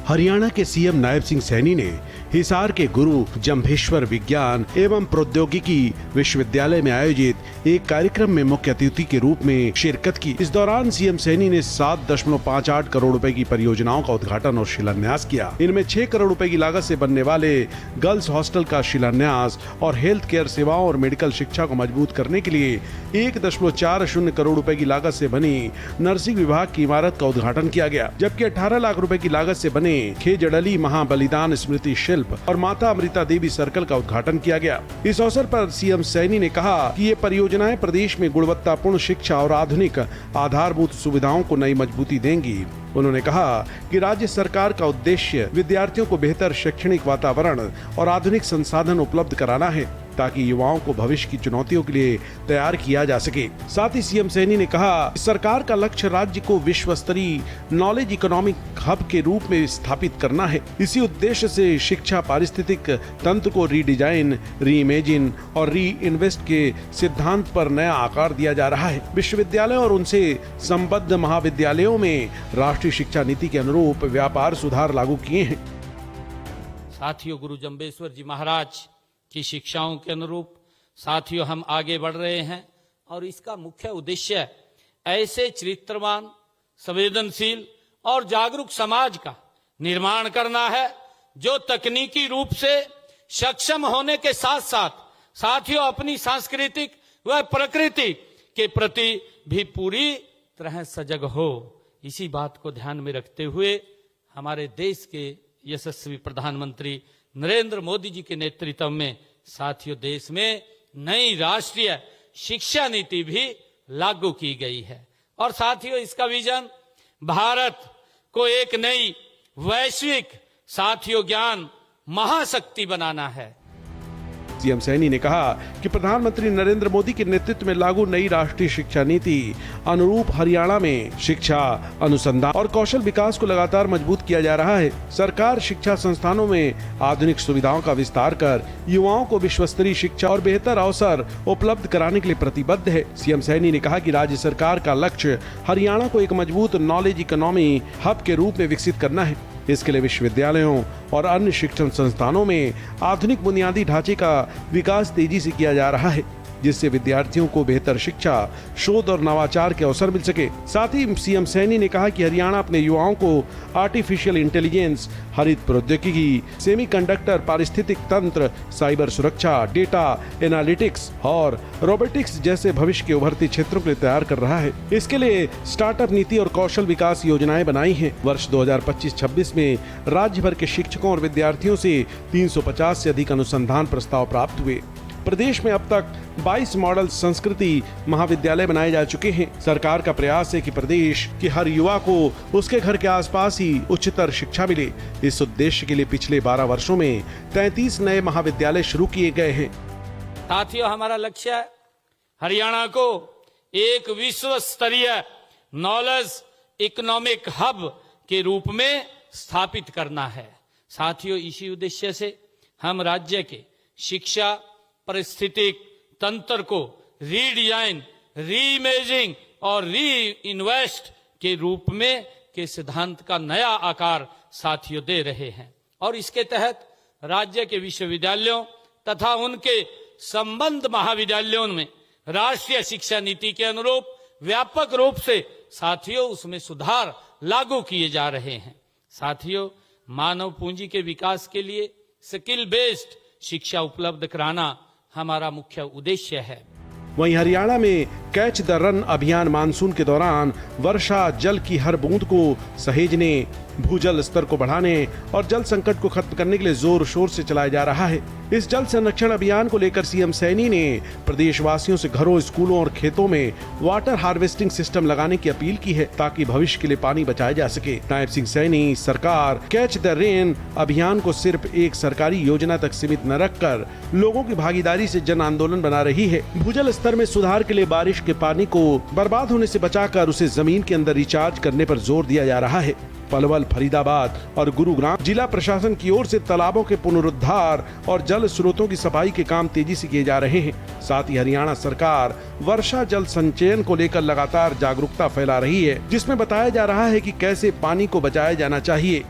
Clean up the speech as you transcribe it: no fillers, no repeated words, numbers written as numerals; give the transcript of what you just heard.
हरियाणा के सीएम नायब सिंह सैनी ने हिसार के गुरु जंभेश्वर विज्ञान एवं प्रौद्योगिकी विश्वविद्यालय में आयोजित एक कार्यक्रम में मुख्य अतिथि के रूप में शिरकत की। इस दौरान सीएम सैनी ने 7.58 करोड़ रुपए की परियोजनाओं का उद्घाटन और शिलान्यास किया। इनमें 6 करोड़ रुपए की लागत से बनने वाले गर्ल्स हॉस्टल का शिलान्यास और हेल्थ केयर सेवाओं और मेडिकल शिक्षा को मजबूत करने के लिए 1.40 करोड़ रुपए की लागत से बनी नर्सिंग विभाग की इमारत का उद्घाटन किया गया, जबकि 18 लाख रुपए की लागत से बने खेजड़ली महाबलिदान स्मृति शिल्प और माता अमृता देवी सर्कल का उद्घाटन किया गया। इस अवसर पर सीएम सैनी ने कहा कि ये परियोजनाएं प्रदेश में गुणवत्तापूर्ण शिक्षा और आधुनिक आधारभूत सुविधाओं को नई मजबूती देंगी। उन्होंने कहा कि राज्य सरकार का उद्देश्य विद्यार्थियों को बेहतर शैक्षणिक वातावरण और आधुनिक संसाधन उपलब्ध कराना है, ताकि युवाओं को भविष्य की चुनौतियों के लिए तैयार किया जा सके। साथ ही सीएम सैनी ने कहा कि सरकार का लक्ष्य राज्य को विश्व स्तरीय नॉलेज इकोनॉमिक हब के रूप में स्थापित करना है। इसी उद्देश्य से शिक्षा पारिस्थितिक तंत्र को रीडिजाइन, रीइमेजिन और री इन्वेस्ट के सिद्धांत पर नया आकार दिया जा रहा है। विश्वविद्यालय और उनसे संबद्ध महाविद्यालयों में राष्ट्रीय शिक्षा नीति के अनुरूप व्यापार सुधार लागू किए हैं। साथियों, गुरु जंभेश्वर जी महाराज की शिक्षाओं के अनुरूप साथियों हम आगे बढ़ रहे हैं और इसका मुख्य उद्देश्य ऐसे चरित्रवान, संवेदनशील और जागरूक समाज का निर्माण करना है जो तकनीकी रूप से सक्षम होने के साथ साथ साथियों अपनी सांस्कृतिक व प्रकृति के प्रति भी पूरी तरह सजग हो। इसी बात को ध्यान में रखते हुए हमारे देश के यशस्वी प्रधानमंत्री नरेंद्र मोदी जी के नेतृत्व में साथियों देश में नई राष्ट्रीय शिक्षा नीति भी लागू की गई है और साथियों इसका विजन भारत को एक नई वैश्विक साथियों ज्ञान महाशक्ति बनाना है। सीएम सैनी ने कहा कि प्रधानमंत्री नरेंद्र मोदी के नेतृत्व में लागू नई राष्ट्रीय शिक्षा नीति अनुरूप हरियाणा में शिक्षा, अनुसंधान और कौशल विकास को लगातार मजबूत किया जा रहा है। सरकार शिक्षा संस्थानों में आधुनिक सुविधाओं का विस्तार कर युवाओं को विश्व स्तरीय शिक्षा और बेहतर अवसर उपलब्ध कराने के लिए प्रतिबद्ध है। सीएम सैनी ने कहा कि राज्य सरकार का लक्ष्य हरियाणा को एक मजबूत नॉलेज इकोनॉमी हब के रूप में विकसित करना है। इसके लिए विश्वविद्यालयों और अन्य शिक्षण संस्थानों में आधुनिक बुनियादी ढांचे का विकास तेजी से किया जा रहा है, जिससे विद्यार्थियों को बेहतर शिक्षा, शोध और नवाचार के अवसर मिल सके। साथ ही सीएम सैनी ने कहा कि हरियाणा अपने युवाओं को आर्टिफिशियल इंटेलिजेंस, हरित प्रौद्योगिकी, सेमीकंडक्टर, पारिस्थितिक तंत्र, साइबर सुरक्षा, डेटा एनालिटिक्स और रोबोटिक्स जैसे भविष्य के उभरते क्षेत्रों के लिए तैयार कर रहा है। इसके लिए स्टार्टअप नीति और कौशल विकास योजनाएं बनाई हैं। वर्ष 2025-26 में राज्य भर के शिक्षकों और विद्यार्थियों से 350 से अधिक अनुसंधान प्रस्ताव प्राप्त हुए। प्रदेश में अब तक 22 मॉडल संस्कृति महाविद्यालय बनाए जा चुके हैं। सरकार का प्रयास है कि प्रदेश के हर युवा को उसके घर के आसपास ही उच्चतर शिक्षा मिले। इस उद्देश्य के लिए पिछले 12 वर्षों में 33 नए महाविद्यालय शुरू किए गए हैं। साथियों, हमारा लक्ष्य है हरियाणा को एक विश्व स्तरीय नॉलेज इकोनॉमिक हब के रूप में स्थापित करना है। साथियों, इसी उद्देश्य से हम राज्य के शिक्षा पारिस्थितिक तंत्र को रीडिजाइन, रीइमेजिंग और री इन्वेस्ट के रूप में के सिद्धांत का नया आकार साथियों दे रहे हैं और इसके तहत राज्य के विश्वविद्यालयों तथा उनके संबद्ध महाविद्यालयों में राष्ट्रीय शिक्षा नीति के अनुरूप व्यापक रूप से साथियों उसमें सुधार लागू किए जा रहे हैं। साथियों, मानव पूंजी के विकास के लिए स्किल बेस्ड शिक्षा उपलब्ध कराना हमारा मुख्य उद्देश्य है। वहीं हरियाणा में कैच द रन अभियान मानसून के दौरान वर्षा जल की हर बूंद को सहेजने, भूजल स्तर को बढ़ाने और जल संकट को खत्म करने के लिए जोर शोर से चलाया जा रहा है। इस जल संरक्षण अभियान को लेकर सीएम सैनी ने प्रदेशवासियों से घरों, स्कूलों और खेतों में वाटर हार्वेस्टिंग सिस्टम लगाने की अपील की है, ताकि भविष्य के लिए पानी बचाया जा सके। नायब सिंह सैनी सरकार कैच द रेन अभियान को सिर्फ एक सरकारी योजना तक सीमित न रखकर लोगों की भागीदारी से जन आंदोलन बना रही है। भूजल स्तर में सुधार के लिए बारिश के पानी को बर्बाद होने से बचाकर उसे जमीन के अंदर रिचार्ज करने पर जोर दिया जा रहा है। पलवल, फरीदाबाद और गुरुग्राम जिला प्रशासन की ओर से तालाबों के पुनरुद्धार और जल स्रोतों की सफाई के काम तेजी से किए जा रहे हैं। साथ ही हरियाणा सरकार वर्षा जल संचयन को लेकर लगातार जागरूकता फैला रही है, जिसमें बताया जा रहा है कि कैसे पानी को बचाया जाना चाहिए।